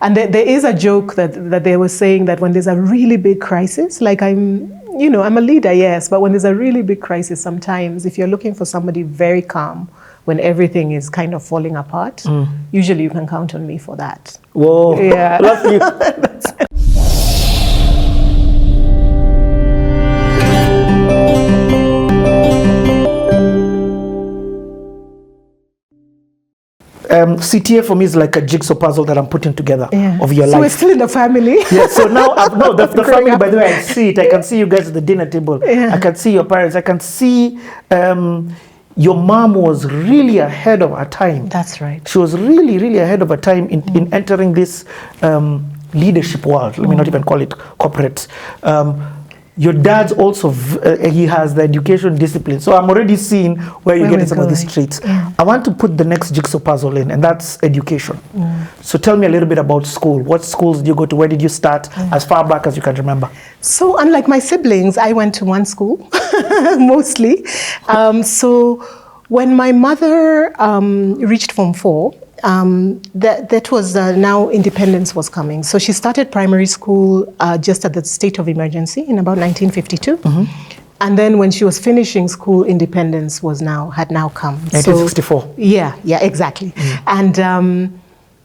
And there is a joke that they were saying that when there's a really big crisis, like I'm a leader, yes, but when there's a really big crisis, sometimes if you're looking for somebody very calm, when everything is kind of falling apart, usually you can count on me for that. Whoa, yeah. Love you. CTA for me is like a jigsaw puzzle that I'm putting together of your life. So we're still in the family. Yeah, so now, the family, by the way, I see it. I can see you guys at the dinner table. Yeah. I can see your parents. I can see your mom was really ahead of her time. That's right. She was really, really ahead of her time in entering this leadership world. Let me not even call it corporate. Your dad's also, he has the education discipline. So I'm already seeing where you get in some of these traits. Yeah. I want to put the next jigsaw puzzle in, and that's education. So tell me a little bit about school. What schools did you go to? Where did you start? As far back as you can remember. So unlike my siblings, I went to one school, mostly. So when my mother reached Form 4, that was now independence was coming. So she started primary school just at the state of emergency in about 1952. And then when she was finishing school, independence had now come. 1964. So, yeah, exactly. And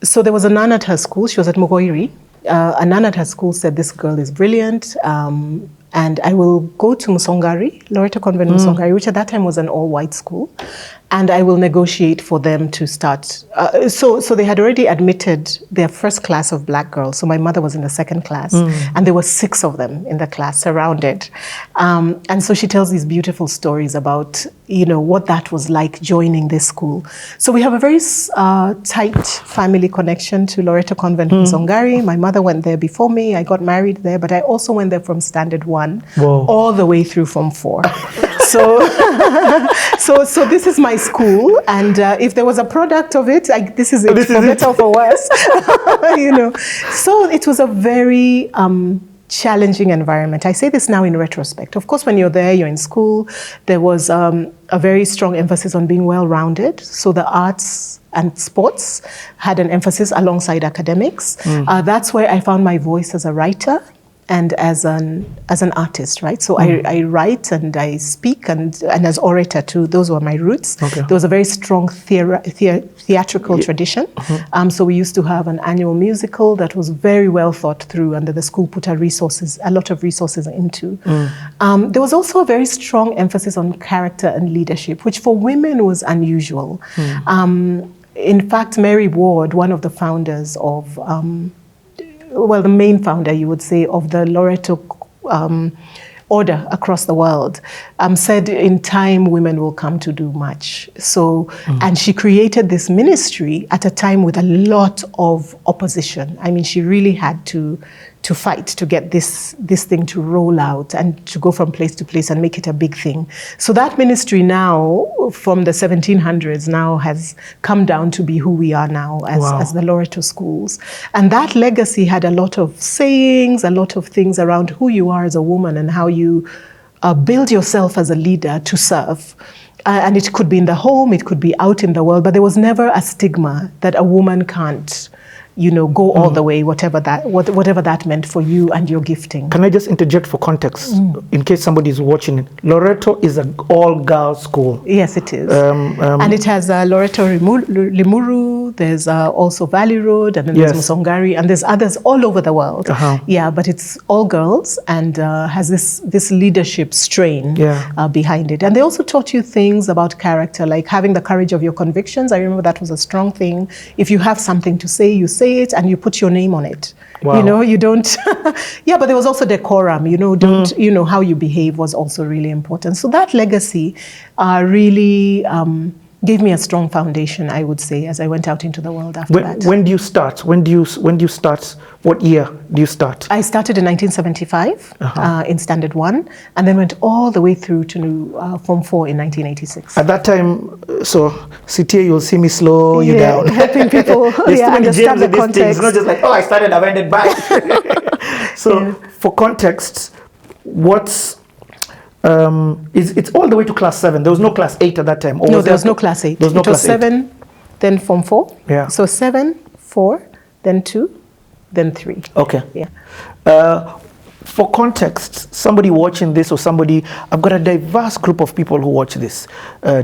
so there was a nun at her school. She was at Mugoiri. A nun at her school said, this girl is brilliant. And I will go to Musongari, Loreto Convent Musongari, which at that time was an all-white school, and I will negotiate for them to start. So they had already admitted their first class of black girls. So my mother was in the second class, and there were 6 of them in the class surrounded. And so she tells these beautiful stories about, what that was like joining this school. So we have a very tight family connection to Loreto Convent Musongari. My mother went there before me. I got married there, but I also went there from standard 1 all the way through Form 4. So this is my school, and if there was a product of it, this is it, for better or for worse. So it was a very challenging environment. I say this now in retrospect. Of course, when you're there, you're in school, there was a very strong emphasis on being well-rounded. So the arts and sports had an emphasis alongside academics. That's where I found my voice as a writer and as an artist, right? So I write and I speak and as orator too. Those were my roots. Okay. There was a very strong theatrical tradition. So we used to have an annual musical that was very well thought through, and the school put a lot of resources into. There was also a very strong emphasis on character and leadership, which for women was unusual. In fact, Mary Ward, one of the founders of the main founder, you would say, of the Loreto order across the world, said in time women will come to do much. So, and she created this ministry at a time with a lot of opposition. I mean, she really had to fight to get this thing to roll out and to go from place to place and make it a big thing. So that ministry now, from the 1700s, now has come down to be who we are now as the Loreto schools. And that legacy had a lot of sayings, a lot of things around who you are as a woman and how you build yourself as a leader to serve. And it could be in the home, it could be out in the world, but there was never a stigma that a woman can't go all the way, whatever that meant for you and your gifting. Can I just interject for context, in case somebody is watching it? Loreto is an all-girls school. Yes, it is. And it has Loreto Limuru, there's also Valley Road, and then there's Musongari, and there's others all over the world. Yeah, but it's all girls and has this leadership strain behind it. And they also taught you things about character, like having the courage of your convictions. I remember that was a strong thing. If you have something to say, you say it and you put your name on it. You don't but there was also decorum, how you behave was also really important. So that legacy really gave me a strong foundation, I would say, as I went out into the world after that. When do you start? When do you start? What year do you start? I started in 1975 in Standard 1, and then went all the way through to Form 4 in 1986. At that time, so CTA, you'll see me slow you down. Helping people understand the context. It's not just like, I started, I ended by. So for context, what's it's all the way to class 7. There was no class 8 at that time. No, there was no class 8. It was 7, then Form 4. Yeah. So 7, 4, then 2, then 3. Okay. Yeah. For context, somebody watching this or somebody, I've got a diverse group of people who watch this,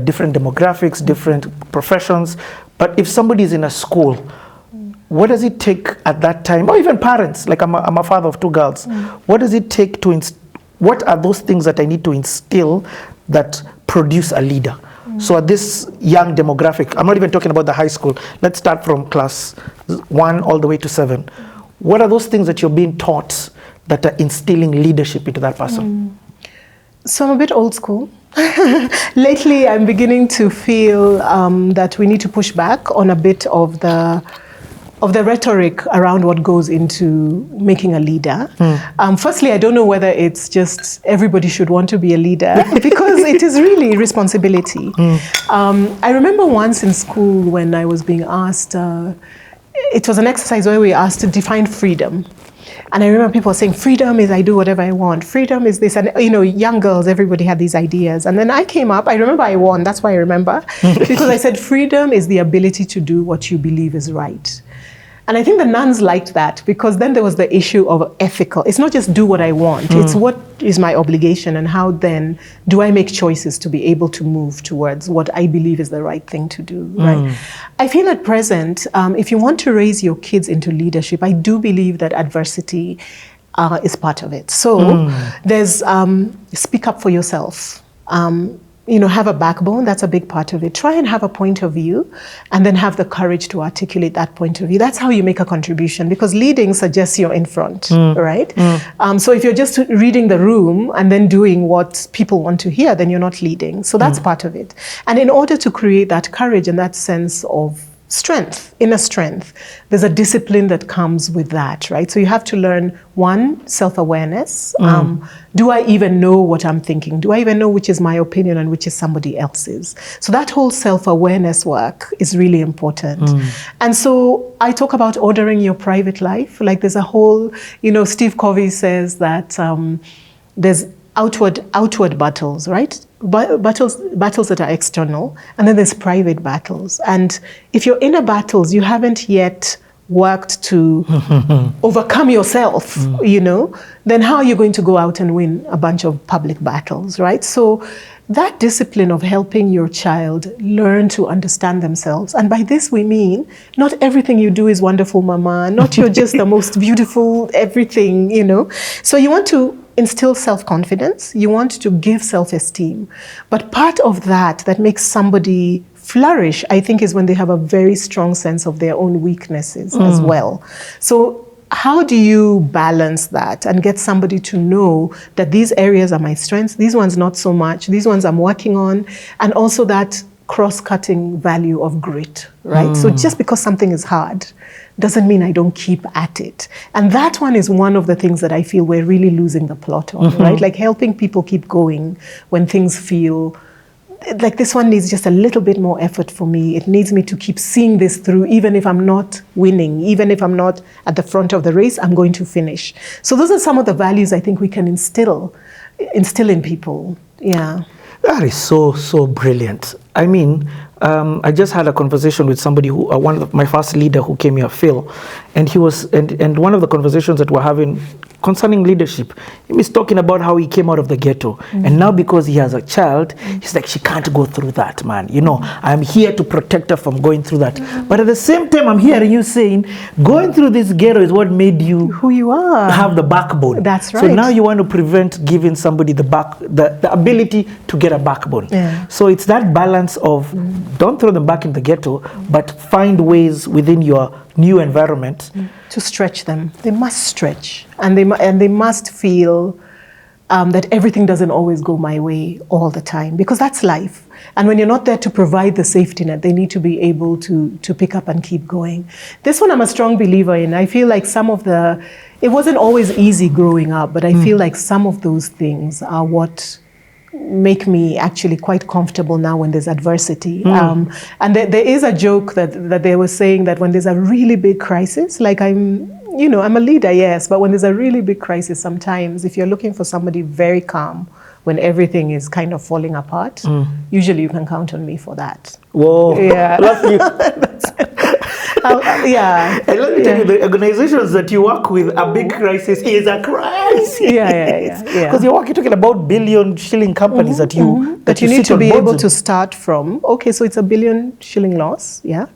different demographics, different professions. But if somebody is in a school, what does it take at that time, or even parents, like I'm a father of 2 girls, what does it take to, what are those things that I need to instill that produce a leader? So at this young demographic, I'm not even talking about the high school, let's start from class 1 all the way to 7. What are those things that you're being taught that are instilling leadership into that person? So I'm a bit old school. Lately, I'm beginning to feel that we need to push back on a bit of the rhetoric around what goes into making a leader. Firstly, I don't know whether it's just everybody should want to be a leader because it is really responsibility. I remember once in school when I was being asked, it was an exercise where we asked to define freedom. And I remember people saying, freedom is I do whatever I want. Freedom is this. And, young girls, everybody had these ideas. And then I came up, I remember I won. That's why I remember. Because I said, freedom is the ability to do what you believe is right. And I think the nuns liked that because then there was the issue of ethical. It's not just do what I want. It's what is my obligation and how then do I make choices to be able to move towards what I believe is the right thing to do, right? I feel at present, if you want to raise your kids into leadership, I do believe that adversity is part of it. So there's speak up for yourself. Have a backbone, that's a big part of it. Try and have a point of view and then have the courage to articulate that point of view. That's how you make a contribution because leading suggests you're in front, right? So if you're just reading the room and then doing what people want to hear, then you're not leading. So that's part of it. And in order to create that courage and that sense of strength, inner strength, there's a discipline that comes with that, right? So you have to learn, 1, self-awareness. Do I even know what I'm thinking? Do I even know which is my opinion and which is somebody else's? So that whole self-awareness work is really important. And so I talk about ordering your private life. Like there's a whole, Steve Covey says that there's outward battles, right? Battles that are external, and then there's private battles. And if you're in a battles, you haven't yet worked to overcome yourself, then how are you going to go out and win a bunch of public battles, right? So that discipline of helping your child learn to understand themselves. And by this we mean, not everything you do is wonderful, mama. Not you're just the most beautiful everything, So you want to instill self-confidence. You want to give self-esteem. But part of that makes somebody flourish, I think, is when they have a very strong sense of their own weaknesses as well. So how do you balance that and get somebody to know that these areas are my strengths, these ones not so much, these ones I'm working on, and also that cross-cutting value of grit, right? So just because something is hard doesn't mean I don't keep at it. And that one is one of the things that I feel we're really losing the plot on, right? Like helping people keep going when things feel like this one needs just a little bit more effort for me. It needs me to keep seeing this through, even if I'm not winning, even if I'm not at the front of the race, I'm going to finish. So those are some of the values I think we can instill in people. Yeah. That is so brilliant. I mean, I just had a conversation with somebody who, my first leader who came here, Phil, and he was, and one of the conversations that we're having concerning leadership, he was talking about how he came out of the ghetto, and now because he has a child, he's like, she can't go through that, man. I'm here to protect her from going through that. But at the same time, I'm hearing you saying, going through this ghetto is what made you who you are, have the backbone. That's right. So now you want to prevent giving somebody the ability to get a backbone. Yeah. So it's that balance of don't throw them back in the ghetto, but find ways within your new environment to stretch them. They must stretch, and they must feel that everything doesn't always go my way all the time, because that's life. And when you're not there to provide the safety net, they need to be able to pick up and keep going. This one I'm a strong believer in. I feel like it wasn't always easy growing up, but I feel like some of those things are what make me actually quite comfortable now when there's adversity. And there is a joke that they were saying that when there's a really big crisis, like I'm a leader, yes, but when there's a really big crisis, sometimes if you're looking for somebody very calm when everything is kind of falling apart, usually you can count on me for that. Whoa, yeah. love you. Yeah. And let me tell you, the organizations that you work with, a big crisis is a crisis. Yeah. Because you're talking about billion-shilling companies that you need to be able to with. start from. Okay, so it's a billion-shilling loss. Yeah.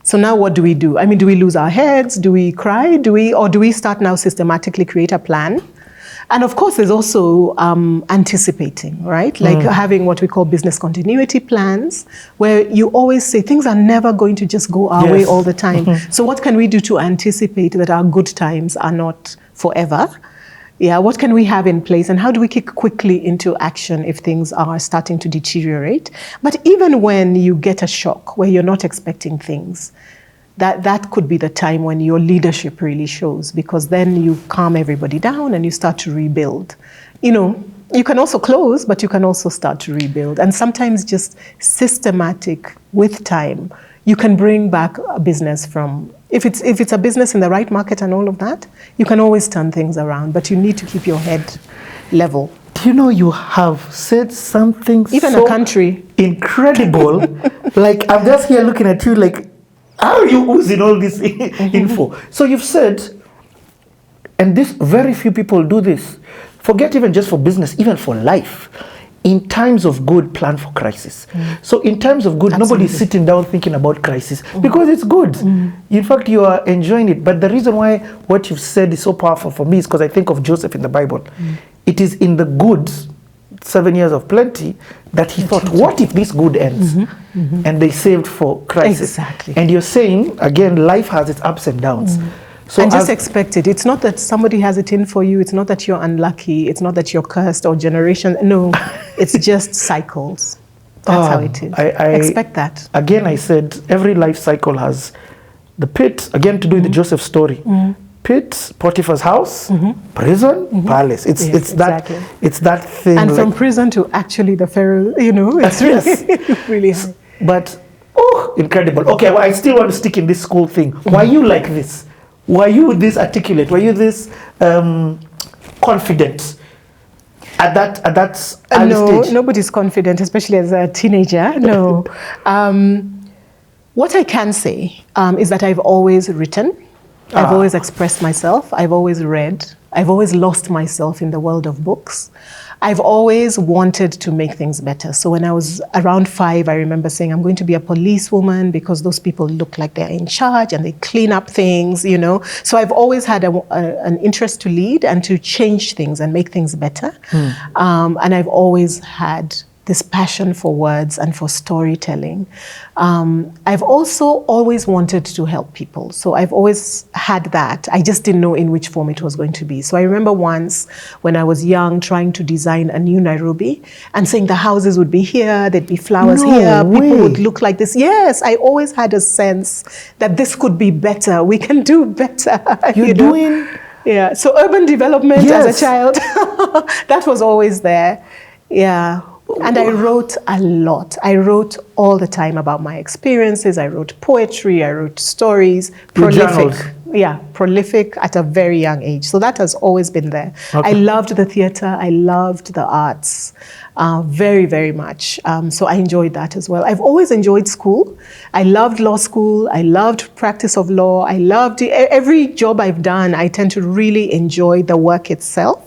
So now what do we do? I mean, do we lose our heads? Do we cry? Or do we start now systematically create a plan? And of course, there's also anticipating, right? Like having what we call business continuity plans, where you always say things are never going to just go our way all the time. So what can we do to anticipate that our good times are not forever? Yeah, what can we have in place, and how do we kick quickly into action if things are starting to deteriorate? But even when you get a shock where you're not expecting things, that could be the time when your leadership really shows, because then you calm everybody down and you start to rebuild. You know, you can also close, but you can also start to rebuild. And sometimes just systematic with time, you can bring back a business from, if it's a business in the right market and all of that, you can always turn things around, but you need to keep your head level. Do you know you have said something even so a country incredible? Like, I'm just here looking at you like, how are you oozing all this info? So you've said, and this very few people do this, forget even just for business, even for life. In times of good, plan for crisis. So in times of good, nobody's sitting down thinking about crisis because it's good. In fact, you are enjoying it. But the reason why what you've said is so powerful for me is because I think of Joseph in the Bible. It is in the good 7 years of plenty that he thought, what if this good ends? And they saved for crisis. Exactly. And you're saying, again, life has its ups and downs. So and just expect it. It's not that somebody has it in for you. It's not that you're unlucky. It's not that you're cursed or generation. No, it's just cycles. That's how it is. I expect that. Again, I said every life cycle has the pit, again, to do with the Joseph story. Pit, Potiphar's house, prison, palace. It's exactly. It's that thing. And from prison to actually the Pharaoh, you know, it's really high. But, incredible. Okay, well, I still want to stick in this school thing. Why you like this? Were you this articulate? Were you this confident at that early stage? Nobody's confident, especially as a teenager. No. What I can say is that I've always written. I've always expressed myself. I've always read. I've always lost myself in the world of books. I've always wanted to make things better. So when I was around 5, I remember saying, I'm going to be a policewoman because those people look like they're in charge and they clean up things, you know. So I've always had an interest to lead and to change things and make things better. And I've always had this passion for words and for storytelling. I've also always wanted to help people. So I've always had that. I just didn't know in which form it was going to be. So I remember once when I was young trying to design a new Nairobi and saying the houses would be here, there'd be flowers here, people would look like this. Yes, I always had a sense that this could be better. We can do better. You're doing... Yeah, so urban development as a child, that was always there. Yeah. And I wrote a lot. I wrote all the time about my experiences. I wrote poetry. I wrote stories. Prolific. Yeah, prolific at a very young age. So that has always been there. I loved the theater. I loved the arts very, very much. So I enjoyed that as well. I've always enjoyed school. I loved law school. I loved practice of law. I loved every job I've done. I tend to really enjoy the work itself.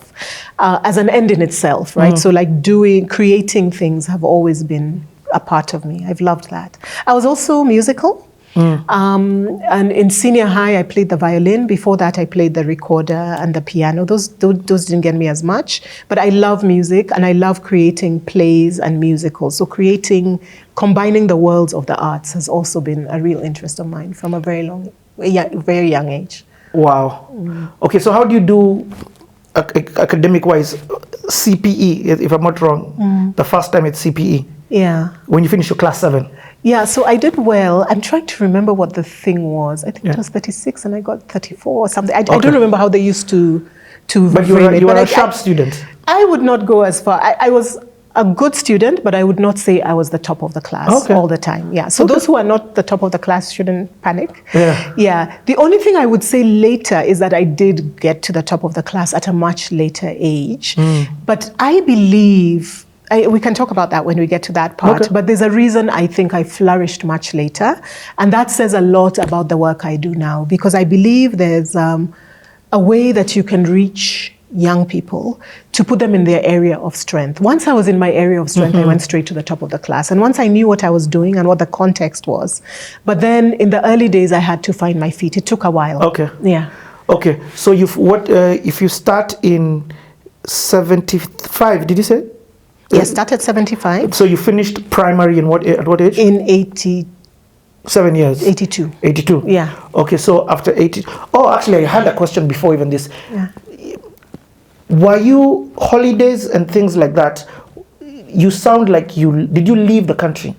As an end in itself, right? So like creating things have always been a part of me. I've loved that. I was also musical. And in senior high, I played the violin. Before that, I played the recorder and the piano. Those didn't get me as much, but I love music and I love creating plays and musicals. So combining the worlds of the arts has also been a real interest of mine from a very young age. Wow. Okay, so how do you do academic-wise, CPE, if I'm not wrong, the first time it's CPE? Yeah. When you finish your class 7? Yeah, so I did well. I'm trying to remember what the thing was. I think it was 36 and I got 34 or something. I don't remember how they used to But you were a sharp student. I would not go as far. I was a good student, but I would not say I was the top of the class all the time. Yeah. So those who are not the top of the class shouldn't panic. Yeah. The only thing I would say later is that I did get to the top of the class at a much later age. But I believe we can talk about that when we get to that part. Okay. But there's a reason I think I flourished much later. And that says a lot about the work I do now, because I believe there's a way that you can reach young people to put them in their area of strength. Once I was in my area of strength, I went straight to the top of the class. And once I knew what I was doing and what the context was. But then in the early days, I had to find my feet. It took a while. Okay. Yeah. Okay. So if you start in 75, did you say? Yes, started 75. So you finished primary at what age? In 80. 7 years. 82. 82. Yeah. Okay, so after 80. Oh, actually, I had a question before even this. Yeah. Were you holidays and things like that? You sound like did you leave the country?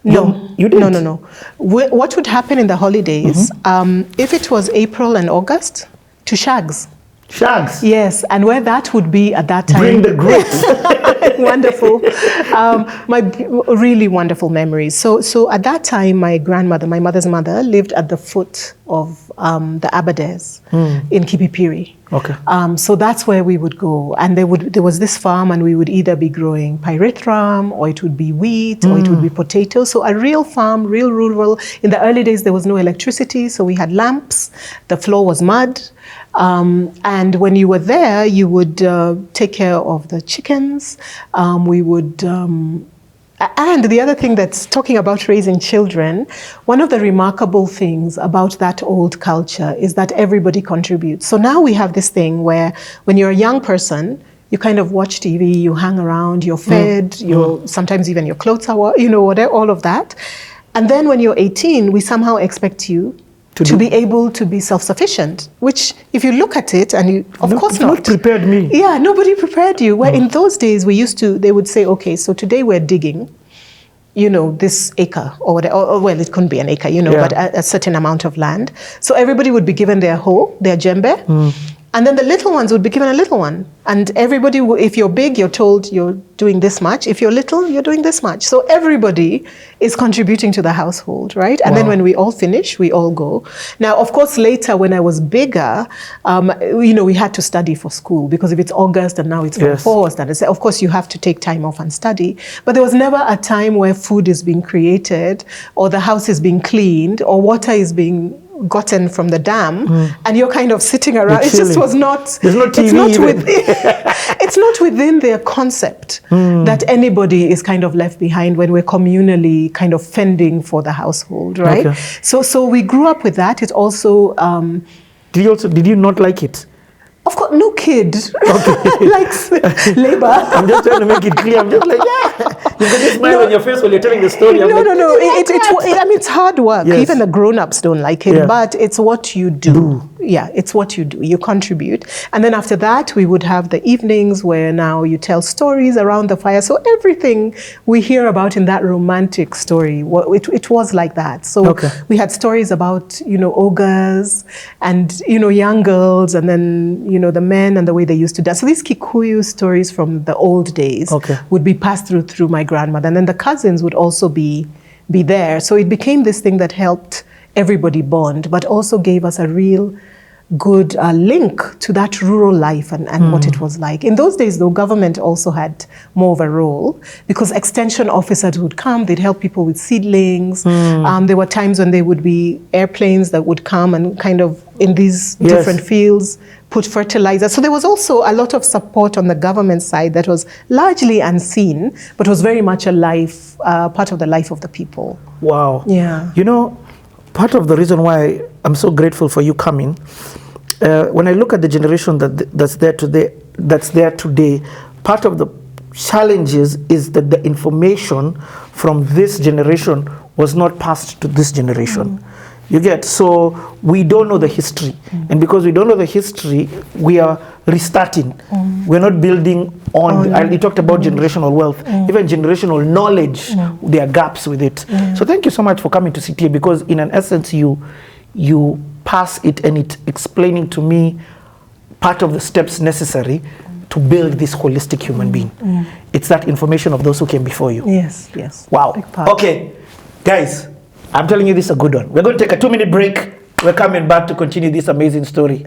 No, you didn't. No. What would happen in the holidays? If it was April and August, to shags. Shags. Yes, and where that would be at that time. Bring the grapes. Wonderful, my really wonderful memories. So at that time, my grandmother, my mother's mother, lived at the foot of the Aberders in Kipipiri. Okay. So that's where we would go, and there was this farm, and we would either be growing pyrethrum, or it would be wheat, or it would be potatoes. So a real farm, real rural. In the early days, there was no electricity, so we had lamps. The floor was mud. And when you were there, you would take care of the chickens. We would, and the other thing that's talking about raising children, one of the remarkable things about that old culture is that everybody contributes. So now we have this thing where when you're a young person, you kind of watch TV, you hang around, you're fed, sometimes even your clothes are, whatever, all of that. And then when you're 18, we somehow expect you to be able to be self-sufficient, which if you look at it, and of course not. Nobody prepared me. Yeah, nobody prepared you. Where in those days they would say, okay, so today we're digging, this acre or whatever, or well, it couldn't be an acre, but a certain amount of land. So everybody would be given their hoe, their djembe, and then the little ones would be given a little one. And everybody, if you're big, you're told you're doing this much. If you're little, you're doing this much. So everybody is contributing to the household, right? And then when we all finish, we all go. Now, of course, later when I was bigger, we had to study for school, because if it's August and now it's from Forest, and of course you have to take time off and study. But there was never a time where food is being created, or the house is being cleaned, or water is being gotten from the dam, and you're kind of sitting around. It just was not. There's no TV. It's not within their concept that anybody is kind of left behind when we're communally kind of fending for the household, right? Okay. So we grew up with that. It also. Did you not like it? Of course, no kid likes labor. I'm just trying to make it clear. I'm just like, you got this smile on your face while you're telling the story. No. It's hard work. Yes. Even the grown-ups don't like it, but it's what you do. Yeah, it's what you do. You contribute. And then after that, we would have the evenings where now you tell stories around the fire. So everything we hear about in that romantic story, it was like that. So we had stories about, ogres and, young girls, and then, the men and the way they used to dance. So these Kikuyu stories from the old days would be passed through my grandmother. And then the cousins would also be there. So it became this thing that helped everybody bond, but also gave us a real good link to that rural life and what it was like. In those days, though, government also had more of a role, because extension officers would come, they'd help people with seedlings. There were times when there would be airplanes that would come and kind of in these different fields put fertilizer. So there was also a lot of support on the government side that was largely unseen, but was very much a life, part of the life of the people. Wow. Yeah. Part of the reason why I'm so grateful for you coming, when I look at the generation that's there today, part of the challenges is that the information from this generation was not passed to this generation. You get, so we don't know the history, and because we don't know the history, we are restarting. We're not building on. You talked about generational wealth, even generational knowledge. There are gaps with it. So thank you so much for coming to CTA, because in an essence, you pass it and it explaining to me part of the steps necessary to build this holistic human being. It's that information of those who came before you. Yes. Wow. Okay, guys. I'm telling you, this is a good one. We're going to take a 2-minute break. We're coming back to continue this amazing story.